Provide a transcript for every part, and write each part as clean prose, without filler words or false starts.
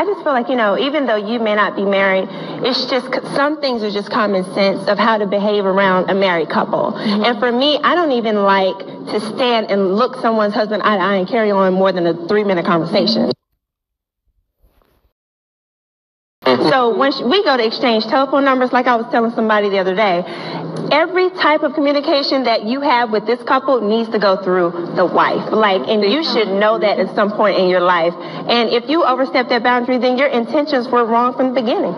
I just feel like, even though you may not be married, it's just some things are just common sense of how to behave around a married couple. And for me, I don't even like to stand and look someone's husband eye to eye and carry on more than a 3-minute conversation. So when we go to exchange telephone numbers, like I was telling somebody the other day, every type of communication that you have with this couple needs to go through the wife. And you should know that at some point in your life. And if you overstep that boundary, then your intentions were wrong from the beginning.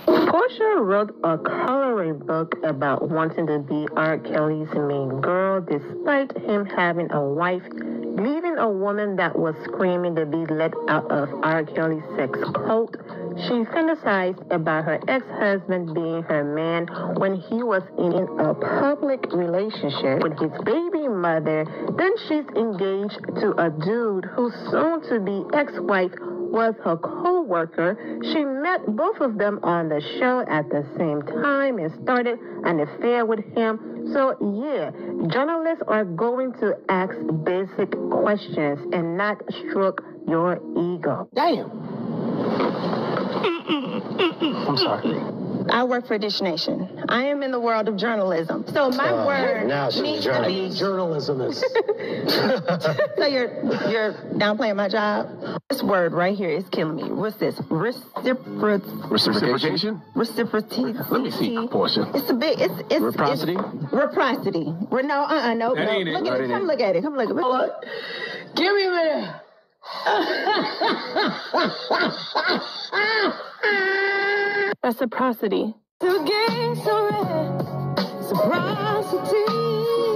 Porsha wrote a coloring book about wanting to be R. Kelly's main girl despite him having a wife, leaving a woman that was screaming to be let out of R. Kelly's sex cult. She fantasized about her ex-husband being her man when he was in a public relationship with his baby mother. Then she's engaged to a dude whose soon-to-be ex-wife was her co-worker. She met both of them on the show at the same time and started an affair with him. So yeah, journalists are going to ask basic questions and not stroke your ego. Damn. I'm sorry. I work for Dish Nation. I am in the world of journalism. So my word needs to be journalism is. So you're downplaying my job? This word right here is killing me. What's this? Reciprocation? Reciprocity. Let me see, Porsha. It's a big. It's reciprocity. Reciprocity. No. That ain't it. Look at it. Come look at it. Come look at it. Give me a minute. Reciprocity.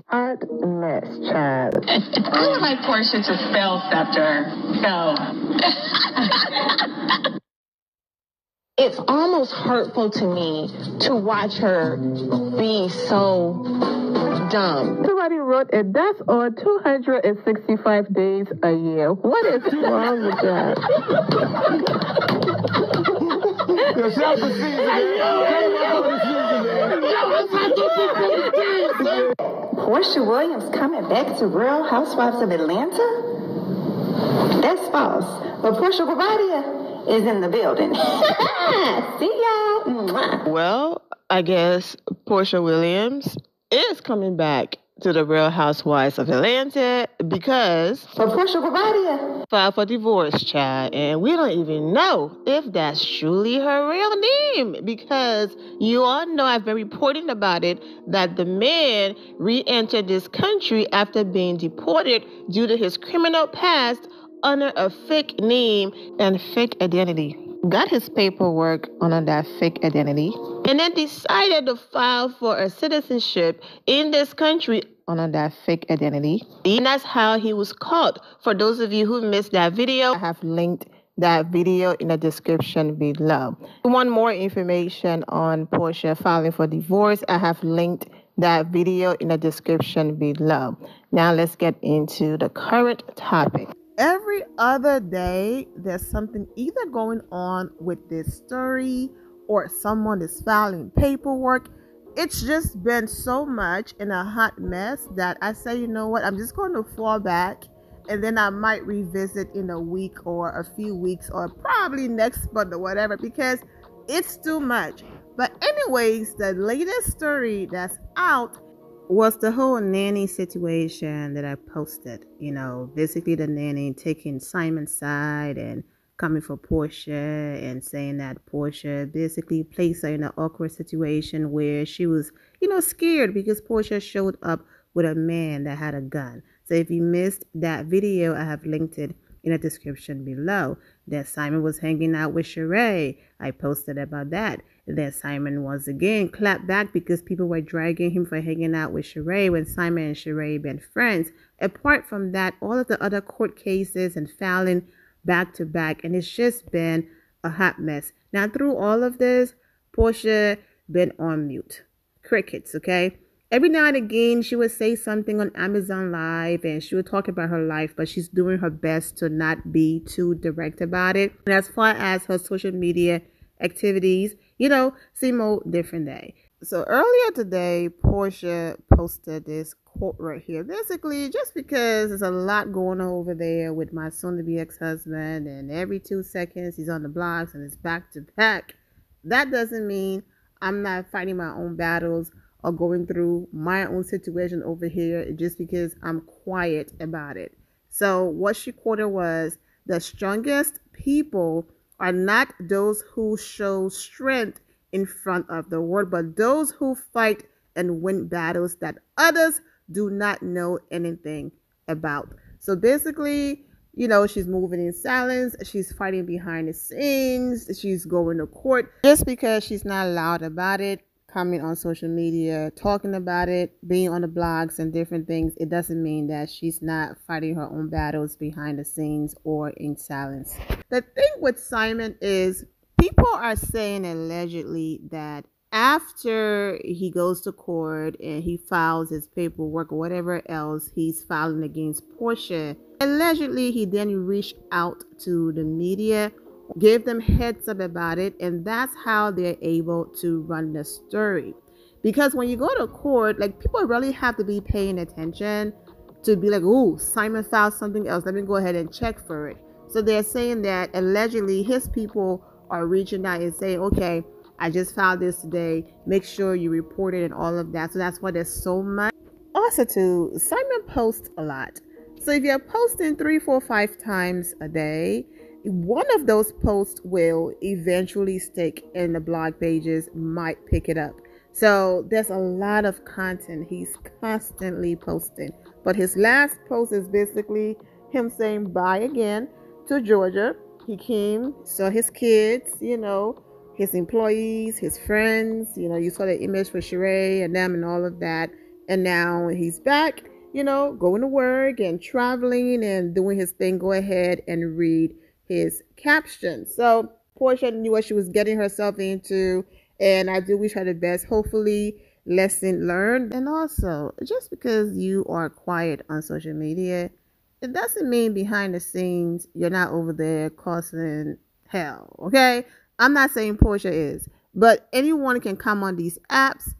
Hard mess, child. It's kind of like Porsha to spell scepter. So. It's almost hurtful to me to watch her be so dumb. Somebody wrote a death on 265 days a year. What is wrong with that? Porsha Williams coming back to Real Housewives of Atlanta? That's false. But Porsha Guardia is in the building. See y'all. Well, I guess Porsha Williams is coming back to the Real Housewives of Atlanta because Porsha Guardia filed for divorce, child, and we don't even know if that's truly her real name because you all know I've been reporting about it that the man re-entered this country after being deported due to his criminal past under a fake name and fake identity. Got his paperwork under that fake identity and then decided to file for a citizenship in this country under that fake identity. And that's how he was caught. For those of you who missed that video, I have linked that video in the description below. If you want more information on Porsha filing for divorce, I have linked that video in the description below. Now let's get into the current topic. Every other day, there's something either going on with this story or someone is filing paperwork. It's just been so much in a hot mess that I say, you know what, I'm just going to fall back and then I might revisit in a week or a few weeks or probably next month or whatever because it's too much. But anyways, the latest story that's out was the whole nanny situation that I posted. You know, basically the nanny taking Simon's side and coming for Porsha and saying that Porsha basically placed her in an awkward situation where she was, scared because Porsha showed up with a man that had a gun. So if you missed that video, I have linked it in the description below. That Simon was hanging out with Sheree. I posted about that. That Simon once again clapped back because people were dragging him for hanging out with Sheree when Simon and Sheree been friends. Apart from that, all of the other court cases and filing back to back, and it's just been a hot mess. Now through all of this, Porsha been on mute. Crickets, okay? Every now and again, she would say something on Amazon Live and she would talk about her life, but she's doing her best to not be too direct about it. And as far as her social media activities, same old different day. So earlier today, Porsha posted this quote right here. Basically, just because there's a lot going on over there with my soon-to-be ex-husband, and every 2 seconds he's on the blogs and it's back to back, that doesn't mean I'm not fighting my own battles or going through my own situation over here just because I'm quiet about it. So what she quoted was, the strongest people are not those who show strength in front of the world, but those who fight and win battles that others do not know anything about. So basically, she's moving in silence, she's fighting behind the scenes, she's going to court. Just because she's not loud about it, coming on social media, talking about it, being on the blogs and different things, it doesn't mean that she's not fighting her own battles behind the scenes or in silence. The thing with Simon is, people are saying allegedly that after he goes to court and he files his paperwork or whatever else he's filing against Porsha, allegedly he then reached out to the media, gave them heads up about it, and that's how they're able to run the story. Because when you go to court, like, people really have to be paying attention to be like, oh, Simon filed something else, let me go ahead and check for it. So they're saying that allegedly his people are reaching out and saying, okay, I just filed this today, make sure you report it and all of that. So that's why there's so much. Also too, Simon posts a lot. So if you're posting 3, 4, 5 times a day, one of those posts will eventually stick in the blog pages, might pick it up. So there's a lot of content he's constantly posting. But his last post is basically him saying bye again to Georgia. He came, saw his kids, his employees, his friends. You saw the image with Sheree and them and all of that. And now he's back, going to work and traveling and doing his thing. Go ahead and read his caption. So Porsha knew what she was getting herself into, and I do wish her the best. Hopefully, lesson learned. And also, just because you are quiet on social media, it doesn't mean behind the scenes you're not over there causing hell, okay? I'm not saying Porsha is, but anyone can come on these apps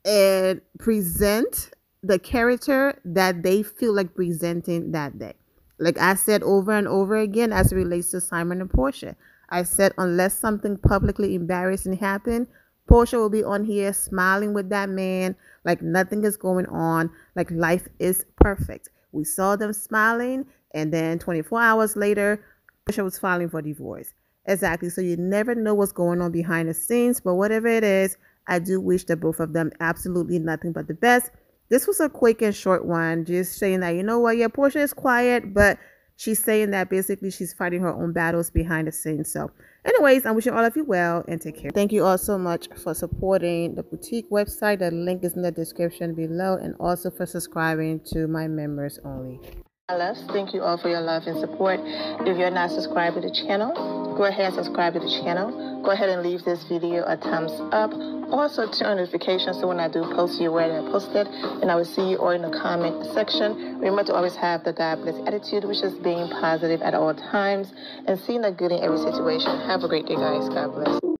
and present the character that they feel like presenting that day. Like I said over and over again, as it relates to Simon and Porsha, I said unless something publicly embarrassing happened, Porsha will be on here smiling with that man like nothing is going on, like life is perfect. We saw them smiling, and then 24 hours later, Porsha was filing for divorce. Exactly. So you never know what's going on behind the scenes, but whatever it is, I do wish that both of them absolutely nothing but the best. This was a quick and short one, just saying that, yeah, Porsha is quiet, but she's saying that basically she's fighting her own battles behind the scenes. So anyways, I'm wishing all of you well and take care. Thank you all so much for supporting the boutique website. The link is in the description below, and also for subscribing to my members only. Thank you all for your love and support. If you're not subscribed to the channel, go ahead and subscribe to the channel. Go ahead and leave this video a thumbs up. Also turn on notifications so when I do post, you're aware that I posted. And I will see you all in the comment section. Remember to always have the God bless attitude, which is being positive at all times and seeing the good in every situation. Have a great day, guys. God bless.